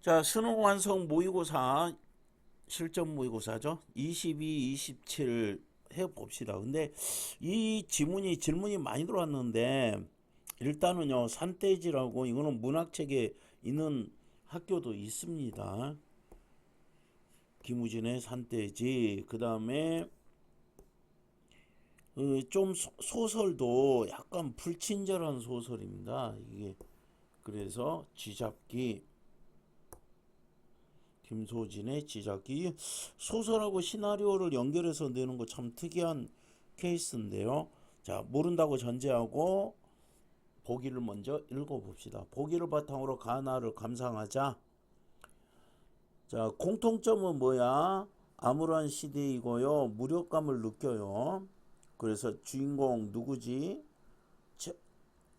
자, 수능 완성 모의고사, 실전 모의고사죠. 22, 27 해봅시다. 근데 이 질문이 많이 들어왔는데, 일단은요, 산돼지라고 이거는 문학책에 있는 학교도 있습니다. 김우진의 산돼지. 그 다음에 좀 소설도 약간 불친절한 소설입니다. 이게 그래서 쥐잡기, 김소진의 쥐잡기. 소설하고 시나리오를 연결해서 내는 거 참 특이한 케이스인데요. 자, 모른다고 전제하고 보기를 먼저 읽어봅시다. 보기를 바탕으로 가나를 감상하자. 자, 공통점은 뭐야? 암울한 시대이고요. 무력감을 느껴요. 그래서 주인공 누구지?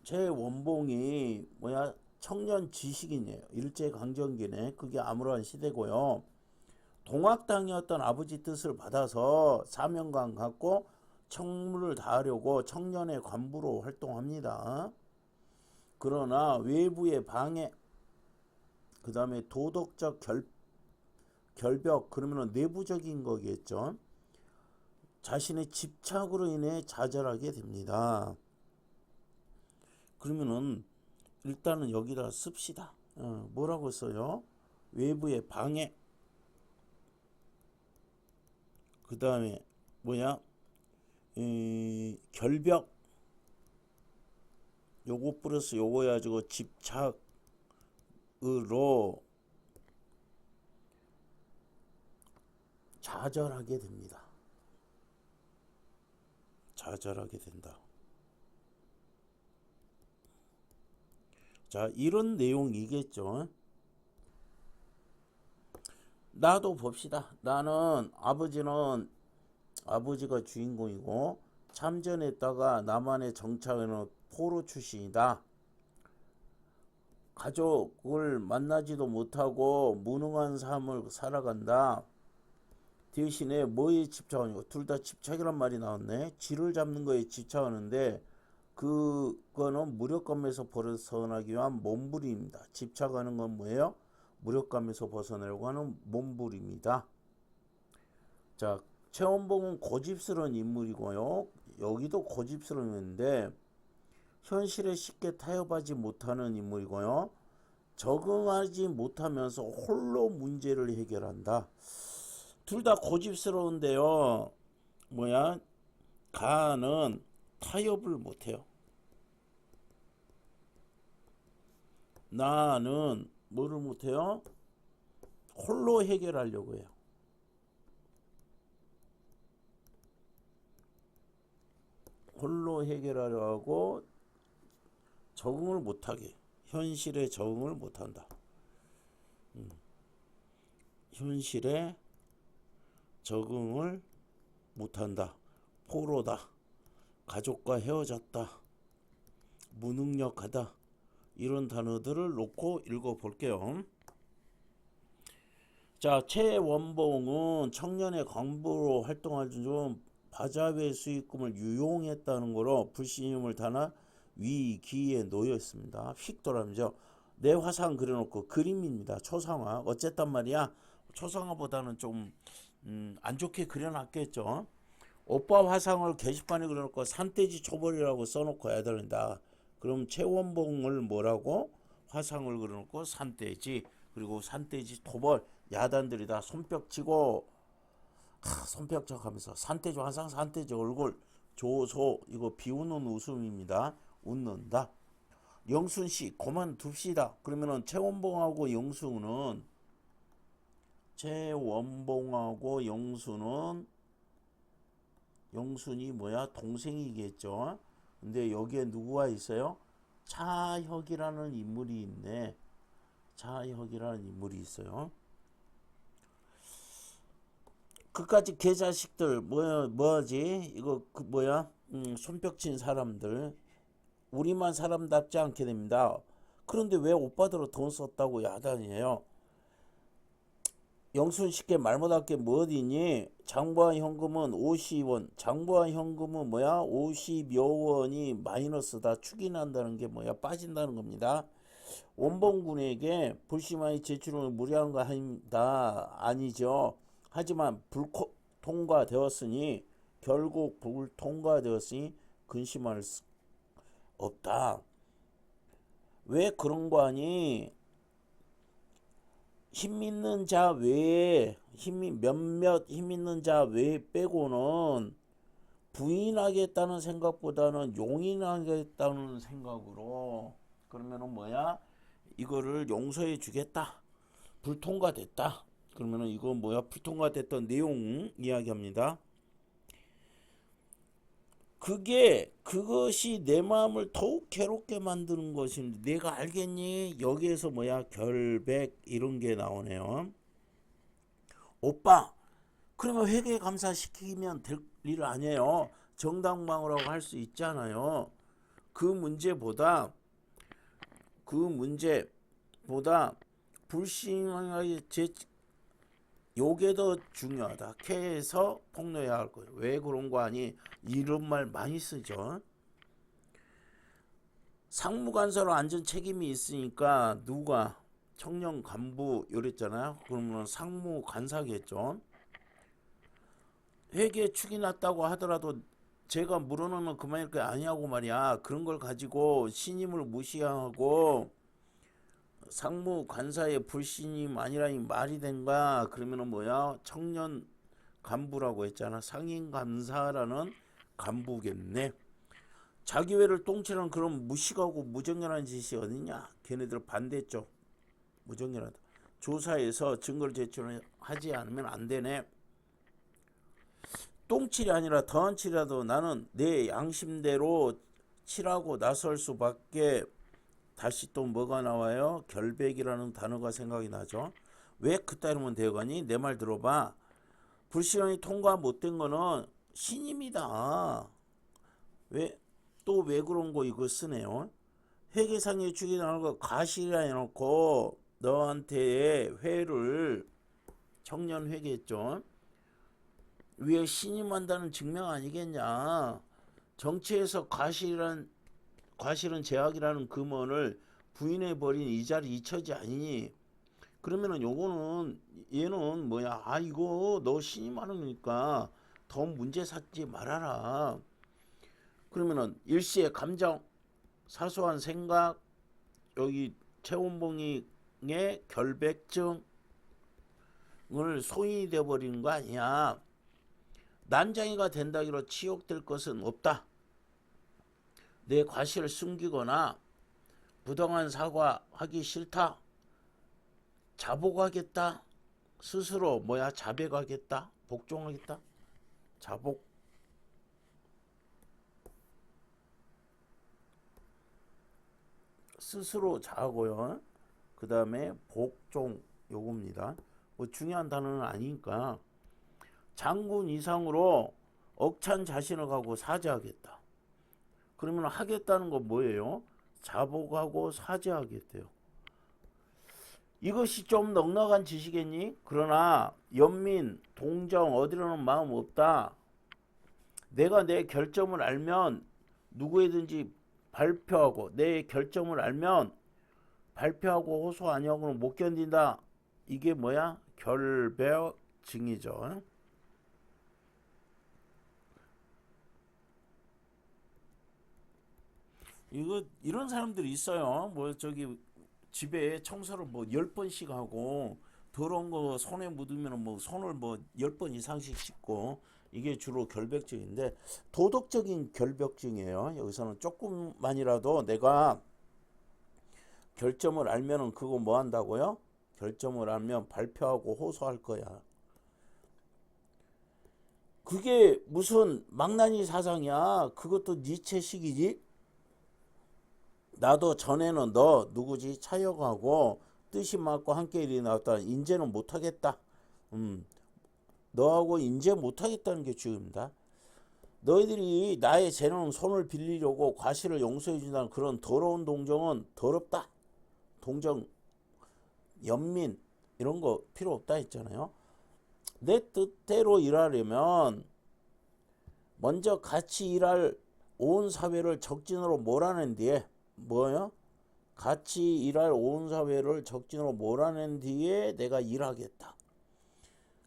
제 원봉이 뭐야? 청년 지식인이에요. 일제강점기네. 그게 암울한 시대고요. 동학당이었던 아버지 뜻을 받아서 사명감 갖고 청문을 다하려고 청년의 간부로 활동합니다. 그러나 외부의 방해, 그 다음에 도덕적 결벽, 그러면 내부적인 거겠죠. 자신의 집착으로 인해 좌절하게 됩니다. 그러면은 일단은 여기다 씁시다. 뭐라고 써요? 외부의 방해, 그 다음에 뭐야? 결벽, 요거 플러스 요거 해가지고 집착으로 좌절하게 됩니다. 좌절하게 된다. 자, 이런 내용이겠죠. 나도 봅시다. 나는 아버지가 주인공이고 참전했다가 남한에 정착하는 포로 출신이다. 가족을 만나지도 못하고 무능한 삶을 살아간다. 대신에 뭐에 집착하냐고. 둘 다 집착이란 말이 나왔네. 쥐를 잡는 거에 집착하는데 그거는 무력감에서 벗어나기 위한 몸부림입니다. 집착하는 건 뭐예요? 무력감에서 벗어나려고 하는 몸부림이다. 자, 최원봉은 고집스러운 인물이고요. 여기도 고집스러운데 현실에 쉽게 타협하지 못하는 인물이고요. 적응하지 못하면서 홀로 문제를 해결한다. 둘 다 고집스러운데요. 뭐야? 가는 타협을 못해요. 나는 뭐를 못해요? 홀로 해결하려고 해요. 홀로 해결하려 하고 적응을 못하게. 현실에 적응을 못한다. 현실에 적응을 못한다. 포로다. 가족과 헤어졌다. 무능력하다. 이런 단어들을 놓고 읽어볼게요. 자, 최원봉은 청년의 간부로 활동할 중 바자회 수익금을 유용했다는 거로 불신임을 타나 위기에 놓여 있습니다. 휙 돌아오죠. 내 화상 그려놓고 그림입니다. 초상화. 어쨌단 말이야. 초상화보다는 좀 안 좋게 그려놨겠죠. 오빠 화상을 게시판에 그려놓고 산돼지 초벌이라고 써놓고 해야 된다. 그럼 최원봉을 뭐라고? 화상을 그려놓고 산돼지, 그리고 산돼지 토벌, 야단들이 다 손뼉치고 손뼉쳐 하면서 산돼지 화상, 산돼지 얼굴, 조소. 이거 비웃는 웃음입니다. 웃는다. 영순씨 그만둡시다. 그러면은 최원봉하고 영순이 뭐야? 동생이겠죠. 근데 여기에 누구가 있어요? 차혁이라는 인물이 있네. 차혁이라는 인물이 있어요. 그까지 개자식들 뭐지? 이거 그 뭐야? 손뼉친 사람들. 우리만 사람답지 않게 됩니다. 그런데 왜 오빠들은 돈 썼다고 야단이에요? 영순씨께 말 못할 게 뭐 어디니? 장부한 현금은 50원. 장부한 현금은 뭐야? 50여 원이 마이너스다. 축이 난다는 게 뭐야? 빠진다는 겁니다. 원본군에게 불신망이 제출을 무리한 거 아닙니다. 아니죠. 하지만 불통과되었으니 결국 불통과되었으니 근심할 수 없다. 왜 그런 거 아니? 힘 있는 자 외에 몇몇 힘 있는 자 외에 빼고는 부인하겠다는 생각보다는 용인하겠다는 생각으로 그러면은 뭐야? 이거를 용서해 주겠다. 불통과됐다. 그러면은 이거 뭐야? 불통과됐던 내용 이야기합니다. 그것이 내 마음을 더욱 괴롭게 만드는 것인데 내가 알겠니? 여기에서 뭐야? 결백 이런 게 나오네요. 오빠, 그러면 회계 감사시키면 될 일 아니에요. 정당방어라고 할 수 있잖아요. 그 문제보다 불신하게 요게 더 중요하다. 캐에서 폭로해야 할 거예요. 왜 그런 거 아니? 이런 말 많이 쓰죠. 상무간사로 앉은 책임이 있으니까 누가 청년 간부 이랬잖아요. 그러면 상무간사겠죠. 회계 축이 났다고 하더라도 제가 물어놓으면 그만일 게 아니하고 말이야. 그런 걸 가지고 신임을 무시하고 상무관사의 불신임 아니라니 말이 된가? 그러면은 뭐야? 청년 간부라고 했잖아. 상임간사라는 간부겠네. 자기회를 똥치는 그런 무식하고 무정연한 짓이 어딨냐? 걔네들 반대죠. 무정연하다. 조사에서 증거를 제출하지 않으면 안 되네. 똥칠이 아니라 더한 칠이라도 나는 내 양심대로 칠하고 나설 수밖에. 다시 또 뭐가 나와요? 결백이라는 단어가 생각이 나죠. 왜 그따르면 되거니? 내 말 들어봐. 불신앙이 통과 못된 거는 신임이다. 왜 그런 거 이거 쓰네요. 회계상의 축이 나오는 거 가실이라 해놓고 너한테 회를 청년 회계했죠. 위에 신임한다는 증명 아니겠냐. 정치에서 과실은 제약이라는 금원을 부인해버린 이 자리 이처지 아니니. 그러면은 요거는 얘는 뭐야? 아 이거 너 신임하니까 더 문제 삼지 말아라. 그러면은 일시의 감정, 사소한 생각, 여기 최원봉이의 결백증을 소인이 돼버리는 거 아니야. 난장이가 된다기로 치욕될 것은 없다. 내 과실을 숨기거나 부당한 사과하기 싫다. 자복하겠다. 스스로 자백하겠다. 복종하겠다. 자복. 스스로 자고요. 그 다음에 복종 요겁니다. 뭐 중요한 단어는 아니니까. 장군 이상으로 억찬 자신을 가고 사죄하겠다. 그러면 하겠다는 건 뭐예요? 자복하고 사죄하겠대요. 이것이 좀 넉넉한 짓이겠니? 그러나 연민, 동정 어디로는 마음 없다. 내가 내 결점을 알면 누구에든지 발표하고 내 결점을 알면 발표하고 호소 아니하고는 못 견딘다. 이게 뭐야? 결백증이죠. 이런 사람들이 있어요. 집에 청소를 10번씩 하고 더러운 거 손에 묻으면 손을 10번 이상씩 씻고. 이게 주로 결백증인데 도덕적인 결백증이에요. 여기서는 조금만이라도 내가 결점을 알면은 그거 뭐 한다고요? 결점을 알면 발표하고 호소할 거야. 그게 무슨 망나니 사상이야. 그것도 니체식이지. 나도 전에는 너 누구지 차여가고 뜻이 맞고 함께 일이 나왔다. 인제는 못하겠다. 너하고 인제 못하겠다는 게 주입니다. 너희들이 나의 재능 손을 빌리려고 과실을 용서해 준다는 그런 더러운 동정은 더럽다. 동정, 연민 이런 거 필요 없다 했잖아요. 내 뜻대로 일하려면 먼저 같이 일할 온 사회를 적진으로 몰아낸 뒤에 뭐요? 같이 일할 온 사회를 적진으로 몰아낸 뒤에 내가 일하겠다.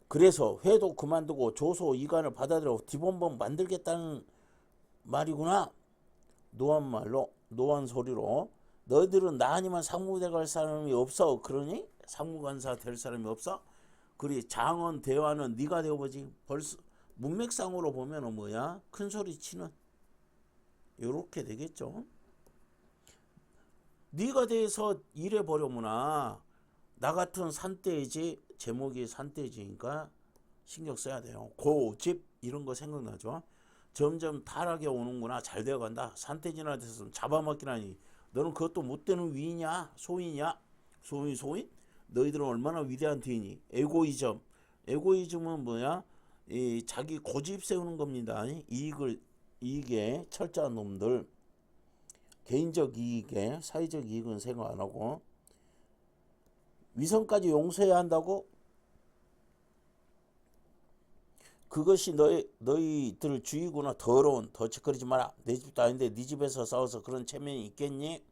그래서 회도 그만두고 조소 이관을 받아들여 디본범 만들겠다는 말이구나. 노한 소리로 너희들은 나 아니면 상무대 갈 사람이 없어. 그러니 상무관사 될 사람이 없어. 그리 장원 대화는 네가 되어보지. 벌써 문맥상으로 보면은 뭐야? 큰 소리 치는 요렇게 되겠죠. 네가 돼서 일해 버려무나. 나 같은 산돼지, 제목이 산돼지니까 신경 써야 돼요. 고집 이런 거 생각나죠. 점점 타락해 오는구나. 잘 되어간다. 산돼지나 돼서 잡아먹기라니. 너는 그것도 못 되는 위냐? 소위냐? 소인? 너희들은 얼마나 위대한 뒤니? 에고이즘. 에고이즘은 뭐야? 이 자기 고집 세우는 겁니다. 이익에 철저한 놈들. 개인적 이익에 사회적 이익은 생각 안 하고 위선까지 용서해야 한다고? 그것이 너희들 주의구나. 더러운 덧짓거리지 마라. 내 집도 아닌데 네 집에서 싸워서 그런 체면이 있겠니?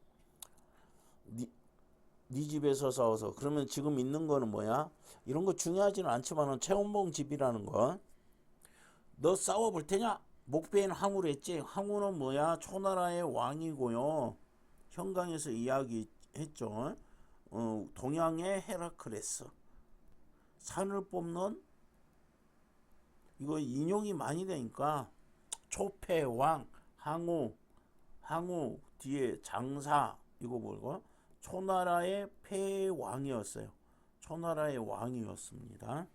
네 집에서 싸워서. 그러면 지금 있는 거는 뭐야? 이런 거 중요하지는 않지만은 최원봉 집이라는 거. 너 싸워볼 테냐? 목배인 항우를 했지. 항우는 뭐야? 초나라의 왕이고요. 현강에서 이야기했죠. 동양의 헤라클레스. 산을 뽑는 이거 인용이 많이 되니까 초패왕, 항우 뒤에 장사 이거 뭐고 초나라의 패왕이었어요. 초나라의 왕이었습니다.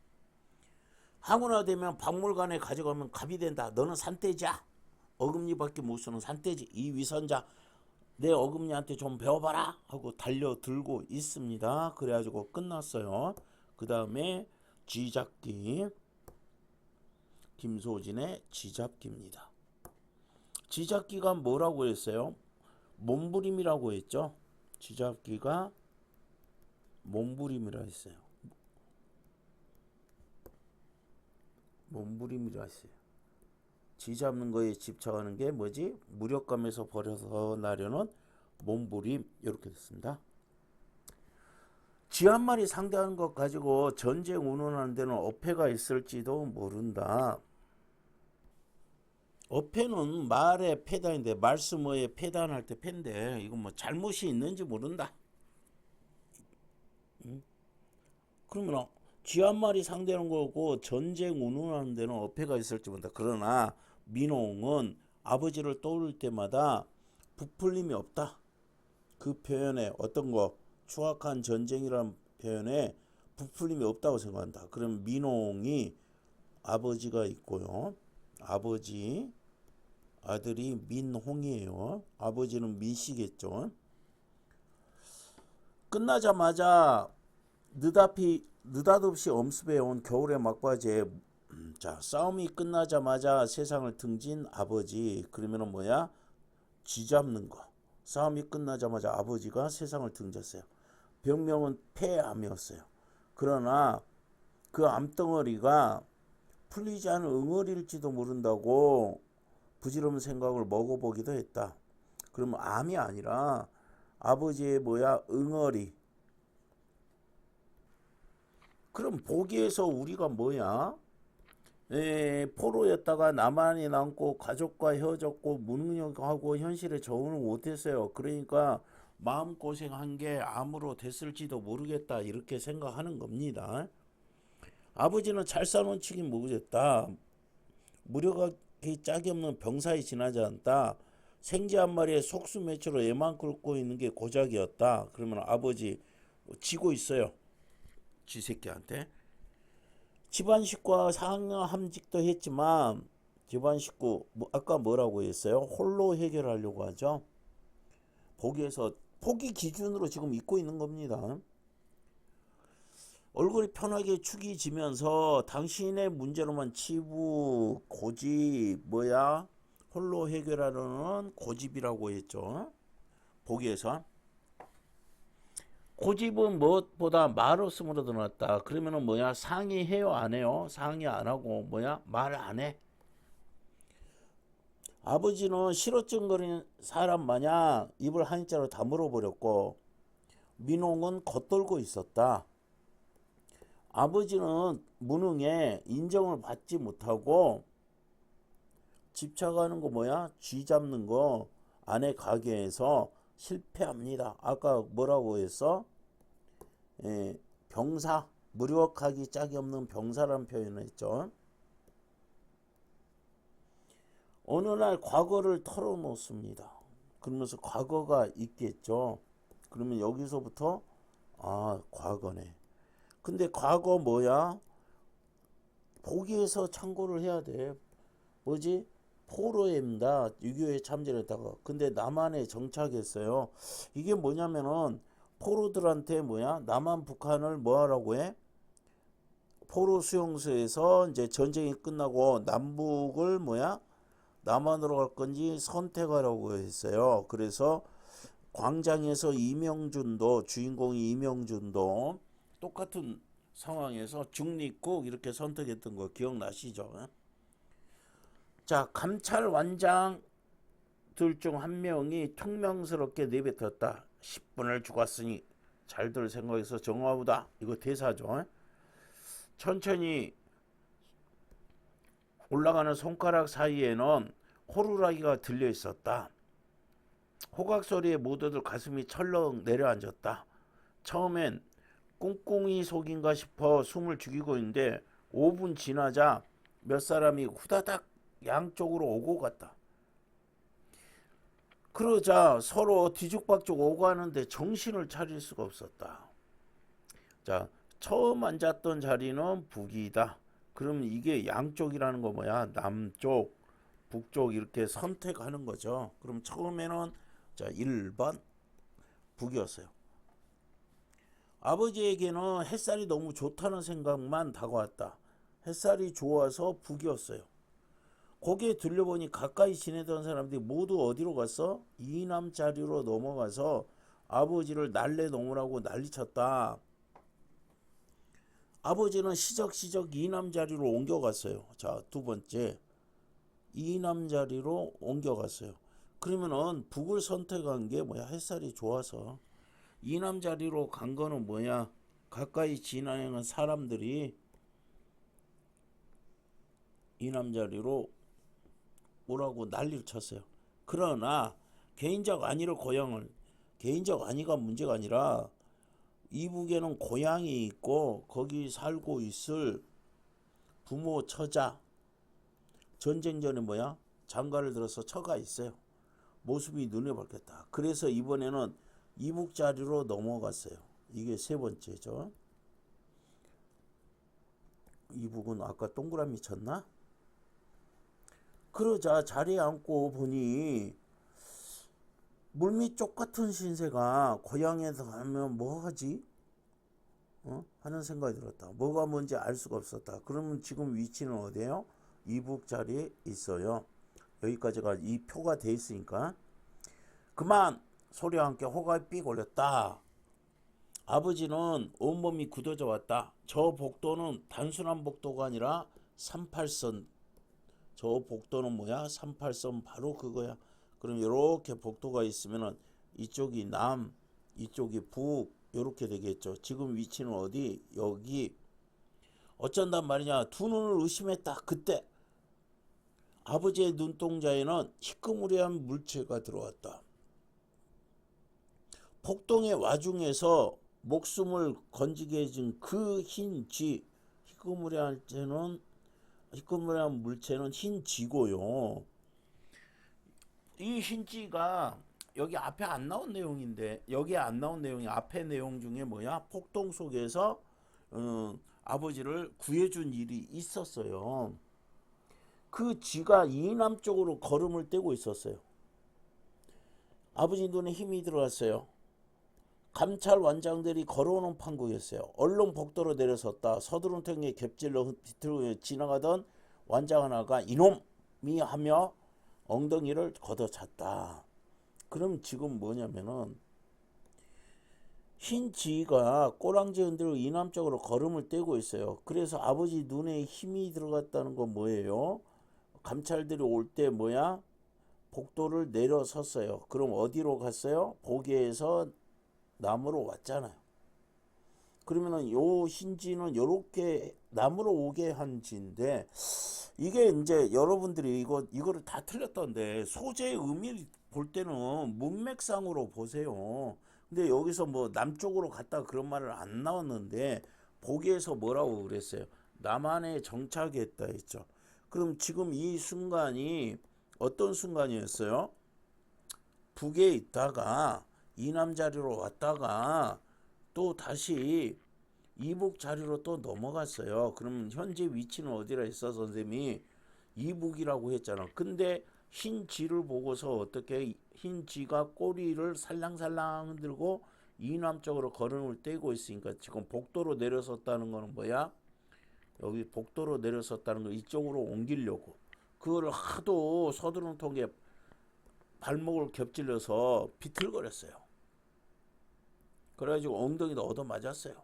항우나 되면 박물관에 가져가면 갑이 된다. 너는 산돼지야. 어금니밖에 못 쓰는 산돼지. 이 위선자 내 어금니한테 좀 배워봐라 하고 달려들고 있습니다. 그래가지고 끝났어요. 그 다음에 쥐잡기. 김소진의 쥐잡기입니다. 쥐잡기가 뭐라고 했어요? 몸부림이라고 했죠. 쥐잡기가 몸부림이라 했어요. 몸부림이라 했어요. 쥐잡는 거에 집착하는 게 뭐지? 무력감에서 벗어나려는 몸부림. 이렇게 됐습니다. 쥐 한 마리 상대하는 것 가지고 전쟁 운운하는 데는 어폐가 있을지도 모른다. 어폐는 말의 패단인데 말씀어의 패단할 때 패인데 이건 뭐 잘못이 있는지 모른다. 그러면 쥐 한 마리 상대하는 거고 전쟁 운운하는 데는 어폐가 있을지 모른다. 그러나 민홍은 아버지를 떠올릴 때마다 부풀림이 없다. 그 표현에 어떤 거 추악한 전쟁이라는 표현에 부풀림이 없다고 생각한다. 그럼 민홍이 아버지가 있고요. 아들이 민홍이에요. 아버지는 민씨겠죠. 끝나자마자 느닷없이 엄습해온 겨울의 막바지에 자 싸움이 끝나자마자 세상을 등진 아버지. 그러면은 뭐야? 쥐잡는 거. 싸움이 끝나자마자 아버지가 세상을 등졌어요. 병명은 폐암이었어요. 그러나 그 암덩어리가 풀리지 않은 응어리일지도 모른다고 부질없는 생각을 먹어보기도 했다. 그러면 암이 아니라 아버지의 뭐야? 응어리. 그럼 보기에서 우리가 뭐야? 포로였다가 나만이 남고 가족과 헤어졌고 무능력하고 현실에 적응을 못했어요. 그러니까 마음고생한 게 암으로 됐을지도 모르겠다 이렇게 생각하는 겁니다. 아버지는 잘 사는 척이 모르겠다. 무력하기 짝이 없는 병사에 지나지 않다. 생쥐 한 마리에 속수매치로 애만 끓고 있는 게 고작이었다. 그러면 아버지 지고 있어요. 지 새끼한테. 집안 식구와 상하함직도 했지만 집안 식구 아까 뭐라고 했어요? 홀로 해결하려고 하죠. 보기에서 포기 기준으로 지금 입고 있는 겁니다. 얼굴이 편하게 축이 지면서 당신의 문제로만 치부 고집 뭐야? 홀로 해결하려는 고집이라고 했죠. 보기에서 고집은 무엇보다 말 없음으로 드러났다. 그러면은 뭐야? 상의해요 안 해요? 상의 안 하고 뭐야? 말 안 해. 아버지는 실어증거리는 사람 마냥 입을 한자로 다물어 버렸고 민홍은 겉돌고 있었다. 아버지는 무능에 인정을 받지 못하고 집착하는 거 뭐야? 쥐 잡는 거 아내 가게에서 실패합니다. 아까 뭐라고 했어? 병사, 무력하기 짝이 없는 병사라는 표현을 했죠. 어느 날 과거를 털어놓습니다. 그러면서 과거가 있겠죠. 그러면 여기서부터 과거네. 근데 과거 뭐야? 보기에서 참고를 해야 돼. 뭐지? 포로입니다. 6.25에 참전했다가. 근데 남한에 정착했어요. 이게 뭐냐면은 포로들한테 뭐야? 남한 북한을 뭐 하라고 해? 포로 수용소에서 이제 전쟁이 끝나고 남북을 뭐야? 남한으로 갈 건지 선택하라고 했어요. 그래서 광장에서 이명준도 주인공이 이명준도 똑같은 상황에서 중립국 이렇게 선택했던 거 기억나시죠? 자, 감찰원장 둘 중 한 명이 퉁명스럽게 내뱉었다. 10분을 죽었으니 잘들 생각해서 정화보다. 이거 대사죠. 천천히 올라가는 손가락 사이에는 호루라기가 들려 있었다. 호각 소리에 모두들 가슴이 철렁 내려앉았다. 처음엔 꿍꿍이 속인가 싶어 숨을 죽이고 있는데 5분 지나자 몇 사람이 후다닥 양쪽으로 오고 갔다. 그러자 서로 뒤죽박죽 오고 하는데 정신을 차릴 수가 없었다. 자, 처음 앉았던 자리는 북이다. 그럼 이게 양쪽이라는 거 뭐야? 남쪽, 북쪽 이렇게 선택하는 거죠. 그럼 처음에는 자 1번 북이었어요. 아버지에게는 햇살이 너무 좋다는 생각만 다가왔다. 햇살이 좋아서 북이었어요. 거기에 들려보니 가까이 지내던 사람들이 모두 어디로 갔어? 이남자리로 넘어가서 아버지를 날래 놓으라고 난리쳤다. 아버지는 시적시적 이남자리로 옮겨갔어요. 자, 두 번째 이남자리로 옮겨갔어요. 그러면은 북을 선택한 게 뭐야? 햇살이 좋아서. 이남자리로 간 거는 뭐야? 가까이 지나는 사람들이 이남자리로 오라고 난리를 쳤어요. 그러나 개인적 안위를 고향을 개인적 안위가 문제가 아니라 이북에는 고향이 있고 거기 살고 있을 부모 처자 전쟁 전에 뭐야? 장가를 들어서 처가 있어요. 모습이 눈에 밝겠다. 그래서 이번에는 이북 자리로 넘어갔어요. 이게 세 번째죠. 이북은 아까 동그라미 쳤나? 그러자 자리에 앉고 보니 물밑 쪽 같은 신세가 고향에서 가면 뭐 하지? 하는 생각이 들었다. 뭐가 뭔지 알 수가 없었다. 그러면 지금 위치는 어디예요? 이북 자리에 있어요. 여기까지가 이 표가 돼 있으니까. 그만 소리와 함께 호각이 삑 올렸다. 아버지는 온몸이 굳어져 왔다. 저 복도는 단순한 복도가 아니라 38선. 저 복도는 뭐야? 38선 바로 그거야. 그럼 이렇게 복도가 있으면은 이쪽이 남, 이쪽이 북 이렇게 되겠죠. 지금 위치는 어디? 여기. 어쩐단 말이냐? 두 눈을 의심했다. 그때 아버지의 눈동자에는 희끄무리한 물체가 들어왔다. 폭동의 와중에서 목숨을 건지게 해준 그 흰 쥐, 희끄무리한 물체는 흰 쥐고요. 이 흰 쥐가 여기 앞에 안 나온 내용인데 여기에 안 나온 내용이 앞에 내용 중에 뭐야? 폭동 속에서 아버지를 구해준 일이 있었어요. 그 쥐가 이남 쪽으로 걸음을 떼고 있었어요. 아버지 눈에 힘이 들어왔어요. 감찰 원장들이 걸어오는 판국이었어요. 얼른 복도로 내려섰다. 서두른통에 겹질러 지나가던 원장 하나가 이놈이 하며 엉덩이를 걷어찼다. 그럼 지금 뭐냐면은 흰 쥐가 꼬랑지 흔들고 이남 쪽으로 걸음을 떼고 있어요. 그래서 아버지 눈에 힘이 들어갔다는 건 뭐예요? 감찰들이 올 때 뭐야? 복도를 내려섰어요. 그럼 어디로 갔어요? 복에서 남으로 왔잖아요. 그러면은 요 hin지는 요렇게 남으로 오게 한 지인데, 이게 이제 여러분들이 이거를 다 틀렸던데, 소재의 의미를 볼 때는 문맥상으로 보세요. 근데 여기서 뭐 남쪽으로 갔다 그런 말을 안 나왔는데, 보기에서 뭐라고 그랬어요? 남한에 정착했다 했죠. 그럼 지금 이 순간이 어떤 순간이었어요? 북에 있다가 이남 자리로 왔다가 또 다시 이북 자리로 또 넘어갔어요. 그러면 현재 위치는 어디라 했어, 선생님이? 이북이라고 했잖아. 근데 흰 지를 보고서 어떻게, 흰 지가 꼬리를 살랑살랑 흔들고 이남 쪽으로 걸음을 떼고 있으니까 지금 복도로 내려섰다는 거는 뭐야? 여기 복도로 내려섰다는 거 이쪽으로 옮기려고. 그거를 하도 서두른통에 발목을 겹질러서 비틀거렸어요. 그래가지고 엉덩이도 얻어맞았어요.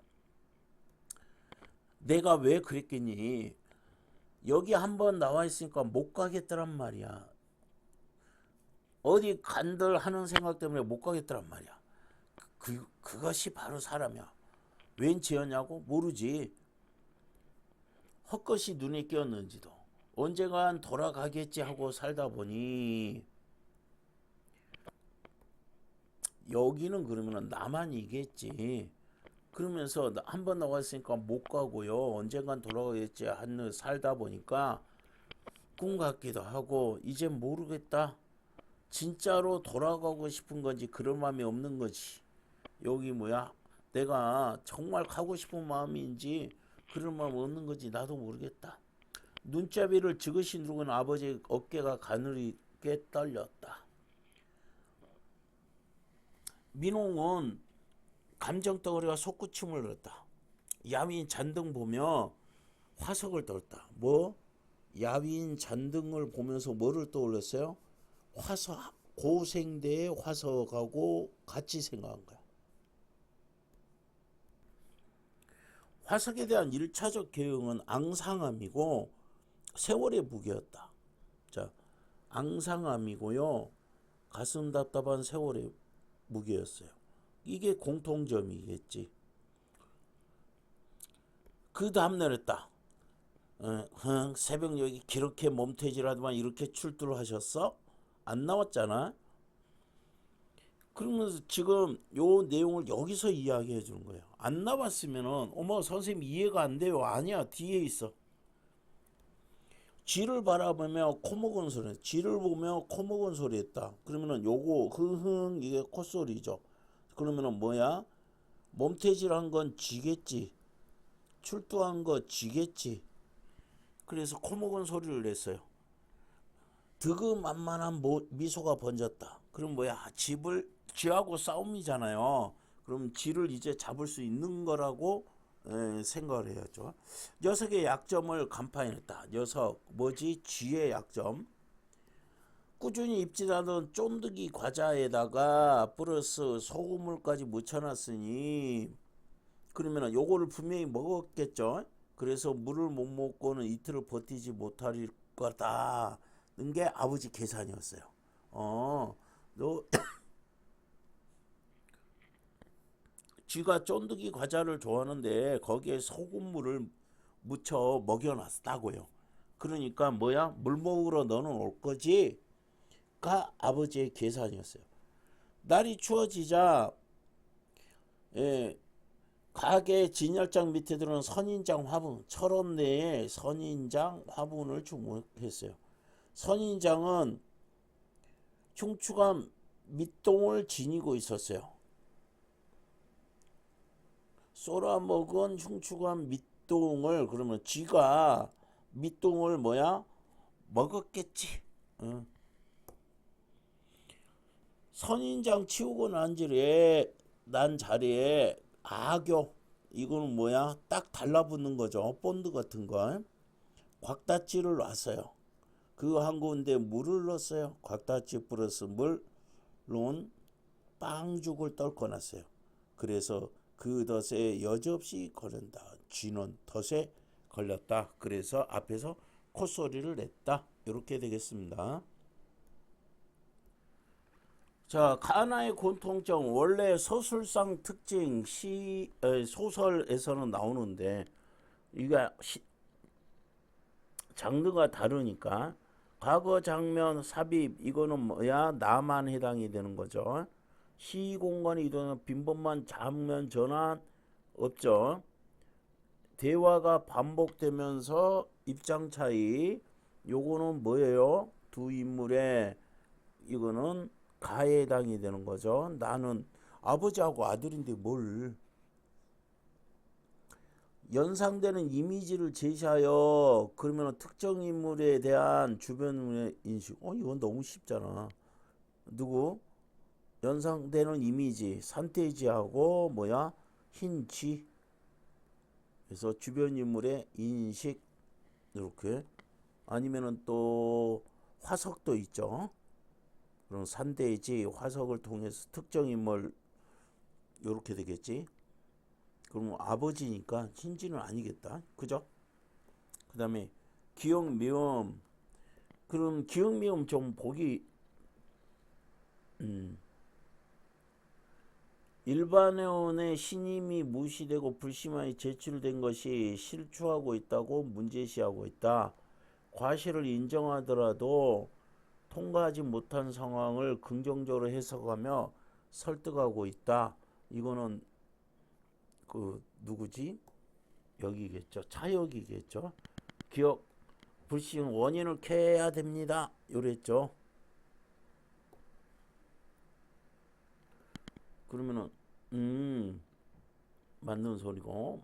내가 왜 그랬겠니? 여기 한번 나와 있으니까 못 가겠더란 말이야. 어디 간들 하는 생각 때문에 못 가겠더란 말이야. 그것이 바로 사람이야. 웬 죄였냐고? 모르지. 헛것이 눈에 띄었는지도. 언젠간 돌아가겠지 하고 살다 보니 여기는 그러면 나만 이겠지. 그러면서 한번 나왔으니까 못 가고요. 언젠간 돌아가겠지 하는 살다 보니까 꿈 같기도 하고 이제 모르겠다. 진짜로 돌아가고 싶은 건지 그런 마음이 없는 거지. 여기 뭐야? 내가 정말 가고 싶은 마음인지 그런 마음 없는 건지 나도 모르겠다. 눈잡이를 지그시 누르는 아버지의 어깨가 가늘게 떨렸다. 민홍은 감정덩어리가 솟구침을 흘렸다. 야윈 잔등 보며 화석을 떠올렸다. 뭐? 야윈 잔등을 보면서 뭐를 떠올렸어요? 화석, 고생대의 화석하고 같이 생각한 거야. 화석에 대한 1차적 개응은 앙상함이고 세월의 무게였다. 자, 앙상함이고요. 가슴 답답한 세월의 무게였어요. 이게 공통점이겠지. 그 다음날 했다. 새벽 여기 그렇게 몸태질하더만 이렇게 출두를 하셨어? 안 나왔잖아. 그러면서 지금 요 내용을 여기서 이야기해 주는 거예요. 안 나왔으면은 어머 선생님 이해가 안 돼요. 아니야, 뒤에 있어. 쥐를 바라보며 코먹은 소리. 쥐를 보며 코먹은 소리 했다. 그러면은 요거 흐흥 이게 콧소리죠. 그러면은 뭐야? 몸태질한 건 쥐겠지. 출두한 거 쥐겠지. 그래서 코먹은 소리를 냈어요. 득음만만한 미소가 번졌다. 그럼 뭐야? 쥐하고 싸움이잖아요. 그럼 쥐를 이제 잡을 수 있는 거라고 생각을 해야죠. 녀석의 약점을 간파해냈다. 녀석 뭐지? 쥐의 약점. 꾸준히 입질하던 쫀득이 과자에다가 플러스 소금물까지 묻혀놨으니 그러면 요거를 분명히 먹었겠죠. 그래서 물을 못 먹고는 이틀을 버티지 못할 거다는 게 아버지 계산이었어요. 너 쥐가 쫀득이 과자를 좋아하는데 거기에 소금물을 묻혀 먹여놨다고요. 그러니까 뭐야? 물 먹으러 너는 올 거지? 가 아버지의 계산이었어요. 날이 추워지자 가게 진열장 밑에 들어온 선인장 화분, 철원 내에 선인장 화분을 주목했어요. 선인장은 흉추가 밑동을 지니고 있었어요. 쏘라먹은 흉추관 밑동을 그러면 쥐가 밑동을 뭐야? 먹었겠지. 응. 선인장 치우고 난 자리에 악교 이거는 뭐야? 딱 달라붙는 거죠. 본드 같은 거. 곽다지를 놨어요. 그 한 군데 물을 넣었어요. 곽다지 플러스 물론 빵죽을 떨궈놨어요. 그래서 그 덫에 여지없이 걸린다. 쥐는 덫에 걸렸다. 그래서 앞에서 콧소리를 냈다. 이렇게 되겠습니다. 자, 가나의 공통점 원래 서술상 특징 소설에서는 나오는데 이게 장르가 다르니까 과거 장면 삽입 이거는 뭐야? 나만 해당이 되는 거죠. 시 공간이 이동하는 빈번만 장면 전환 없죠. 대화가 반복되면서 입장 차이 요거는 뭐예요? 두 인물의 이거는 가에 해당이 되는 거죠. 나는 아버지하고 아들인데 뭘 연상되는 이미지를 제시하여 그러면 특정 인물에 대한 주변의 인식. 이건 너무 쉽잖아. 누구? 연상되는 이미지 산돼지하고 뭐야? 흰 쥐. 그래서 주변 인물의 인식 이렇게 아니면은 또 화석도 있죠. 그럼 산돼지 화석을 통해서 특정 인물 이렇게 되겠지. 그럼 아버지니까 흰쥐는 아니겠다. 그죠? 그 다음에 기억 미움. 그럼 기억 미움 좀 보기 일반회원의 신임이 무시되고 불심하게 제출된 것이 실추하고 있다고 문제시하고 있다. 과실을 인정하더라도 통과하지 못한 상황을 긍정적으로 해석하며 설득하고 있다. 이거는 그 누구지? 여기겠죠. 차역이겠죠. 기억 불신 원인을 캐야 됩니다. 요랬죠. 그러면은 맞는 소리고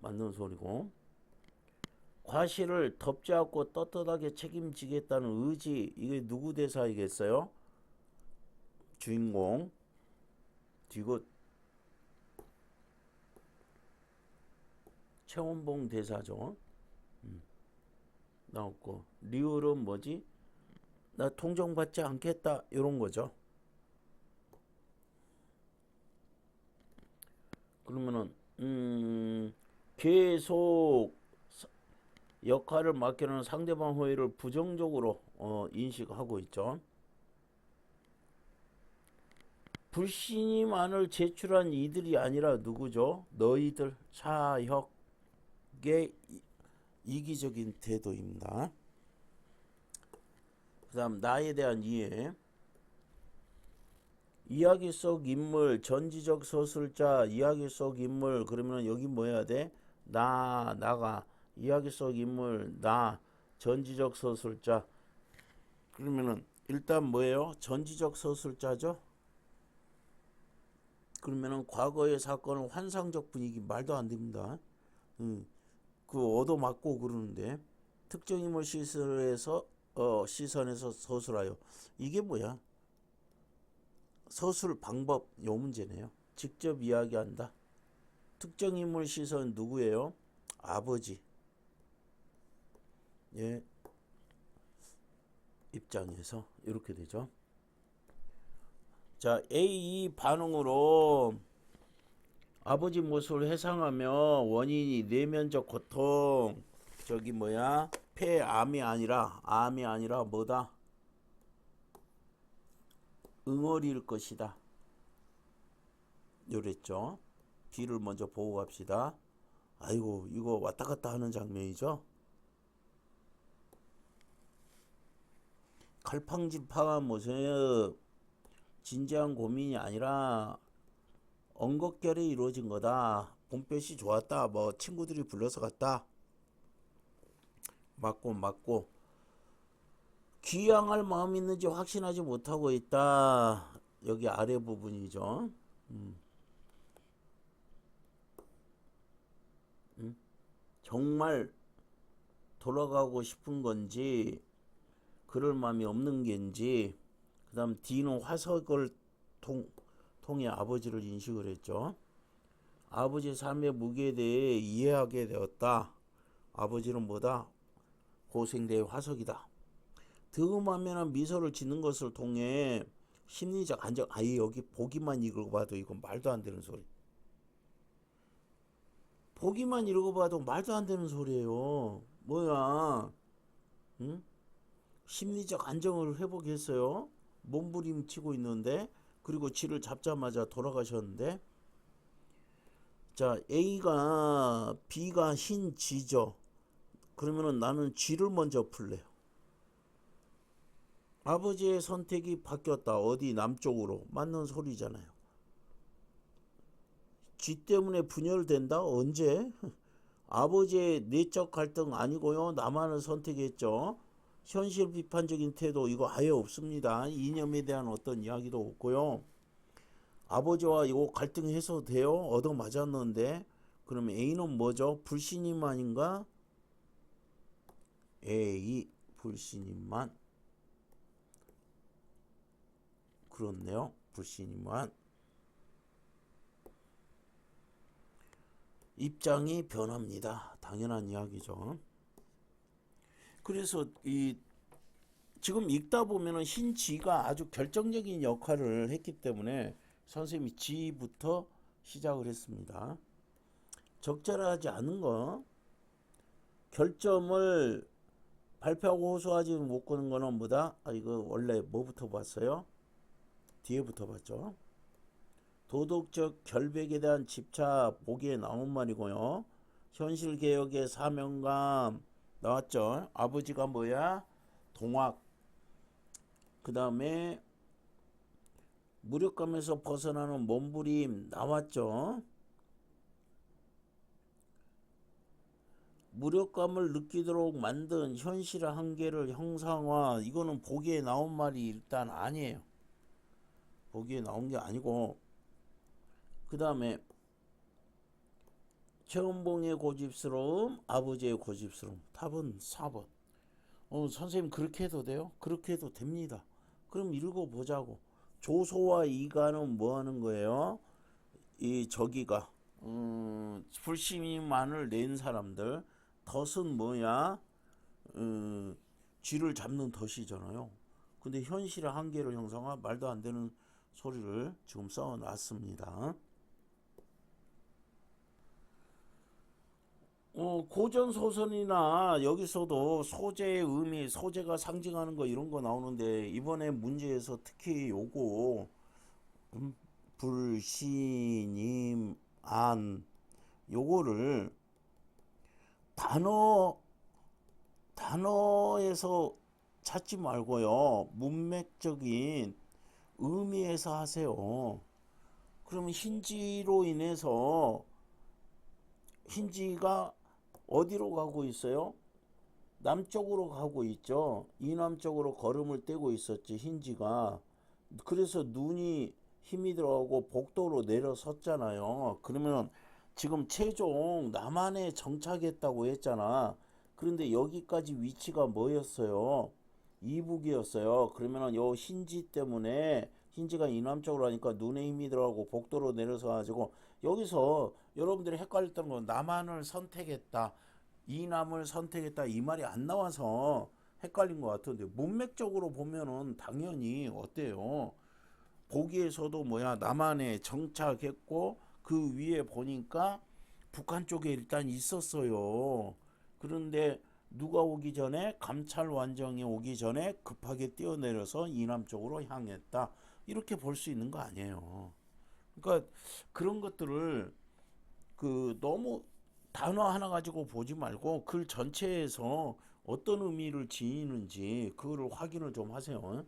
과실을 덮지 않고 떳떳하게 책임지겠다는 의지 이게 누구 대사이겠어요? 주인공 뒤고 최원봉 대사죠. 나왔고 리을은 뭐지? 나 통정받지 않겠다 이런 거죠. 그러면은 계속 역할을 맡기는 상대방 호의를 부정적으로 인식하고 있죠. 불신임안을 제출한 이들이 아니라 누구죠? 너희들 차혁의 이기적인 태도입니다. 그 다음 나에 대한 이해. 이야기 속 인물 전지적 서술자 이야기 속 인물 그러면 여기 뭐 해야 돼? 나가 이야기 속 인물 나 전지적 서술자 그러면은 일단 뭐예요? 전지적 서술자죠. 그러면은 과거의 사건은 환상적 분위기 말도 안 됩니다. 그 얻어맞고 그러는데 특정 인물 시선에서 서술하여 이게 뭐야? 서술 방법 요 문제네요. 직접 이야기한다. 특정 인물 시선 누구예요? 아버지. 예. 입장에서 이렇게 되죠. 자, A 반응으로 아버지 모습을 회상하며 원인이 내면적 고통 저기 뭐야? 폐암이 아니라 뭐다? 응어리일 것이다. 요랬죠. B를 먼저 보고 갑시다. 아이고 이거 왔다 갔다 하는 장면이죠. 갈팡질팡한 모습 진지한 고민이 아니라 엉겁결에 이루어진 거다. 봄볕이 좋았다. 뭐 친구들이 불러서 갔다. 맞고 귀향할 마음이 있는지 확신하지 못하고 있다. 여기 아래 부분이죠. 정말 돌아가고 싶은 건지 그럴 마음이 없는 게인지 그 다음 D는 화석을 통해 아버지를 인식을 했죠. 아버지 삶의 무게에 대해 이해하게 되었다. 아버지는 뭐다? 고생대의 화석이다. 득음하면 미소를 짓는 것을 통해 심리적 안정. 아예 여기 보기만 읽어봐도 이건 말도 안 되는 소리. 보기만 읽어봐도 말도 안 되는 소리예요. 뭐야? 응? 심리적 안정을 회복했어요. 몸부림치고 있는데 그리고 쥐를 잡자마자 돌아가셨는데, 자, A가 B가 흰 쥐죠. 그러면은 나는 쥐를 먼저 풀래요. 아버지의 선택이 바뀌었다. 어디 남쪽으로. 맞는 소리잖아요. 쥐 때문에 분열된다? 언제? 아버지의 내적 갈등 아니고요. 나만을 선택했죠. 현실 비판적인 태도 이거 아예 없습니다. 이념에 대한 어떤 이야기도 없고요. 아버지와 이거 갈등해서 돼요? 얻어맞았는데. 그럼 A는 뭐죠? 불신임만인가? A 불신임만. 그렇네요. 불신임만. 입장이 변합니다. 당연한 이야기죠. 그래서 지금 읽다 보면은 흰 쥐가 아주 결정적인 역할을 했기 때문에 선생님이 쥐부터 시작을 했습니다. 적절하지 않은 거, 결점을 발표하고 호소하지 못 거는 거는 뭐다? 이거 원래 뭐부터 봤어요? 뒤에부터 봤죠. 도덕적 결백에 대한 집착 보기에 나온 말이고요. 현실개혁의 사명감 나왔죠. 아버지가 뭐야? 동학. 그 다음에 무력감에서 벗어나는 몸부림 나왔죠. 무력감을 느끼도록 만든 현실의 한계를 형상화. 이거는 보기에 나온 말이 일단 아니에요. 보기에 나온 게 아니고, 그 다음에 최은봉의 고집스러움, 아버지의 고집스러움. 답은 4번. 선생님 그렇게 해도 돼요? 그렇게 해도 됩니다. 그럼 읽어보자고. 조소와 이가는 뭐 하는 거예요? 이 저기가 불신임만을 낸 사람들. 덫은 뭐야? 쥐를 잡는 덫이잖아요. 근데 현실의 한계를 형성화 말도 안 되는 소리를 지금 써놨습니다. 고전 소설이나 여기서도 소재의 의미, 소재가 상징하는 거 이런 거 나오는데 이번에 문제에서 특히 요거 불신임 안 요거를 단어에서 찾지 말고요. 문맥적인 의미에서 하세요. 그러면 흰지로 인해서 흰지가 어디로 가고 있어요? 남쪽으로 가고 있죠. 이남쪽으로 걸음을 떼고 있었지 흰지가. 그래서 눈이 힘이 들어가고 복도로 내려섰잖아요. 그러면 지금 최종 남한에 정착했다고 했잖아. 그런데 여기까지 위치가 뭐였어요? 이북이었어요. 그러면은 요 흰지 때문에 흰지가 이남쪽으로 하니까 눈에 힘이 들어가고 복도로 내려서 가지고 여기서 여러분들이 헷갈렸던 건 남한을 선택했다. 이남을 선택했다. 이 말이 안 나와서 헷갈린 것 같은데 문맥적으로 보면은 당연히 어때요? 보기에서도 뭐야 남한에 정착했고 그 위에 보니까 북한 쪽에 일단 있었어요. 그런데 누가 오기 전에 감찰 완정이 오기 전에 급하게 뛰어내려서 이남 쪽으로 향했다. 이렇게 볼 수 있는 거 아니에요. 그러니까 그런 것들을 너무 단어 하나 가지고 보지 말고 글 전체에서 어떤 의미를 지니는지 그거를 확인을 좀 하세요.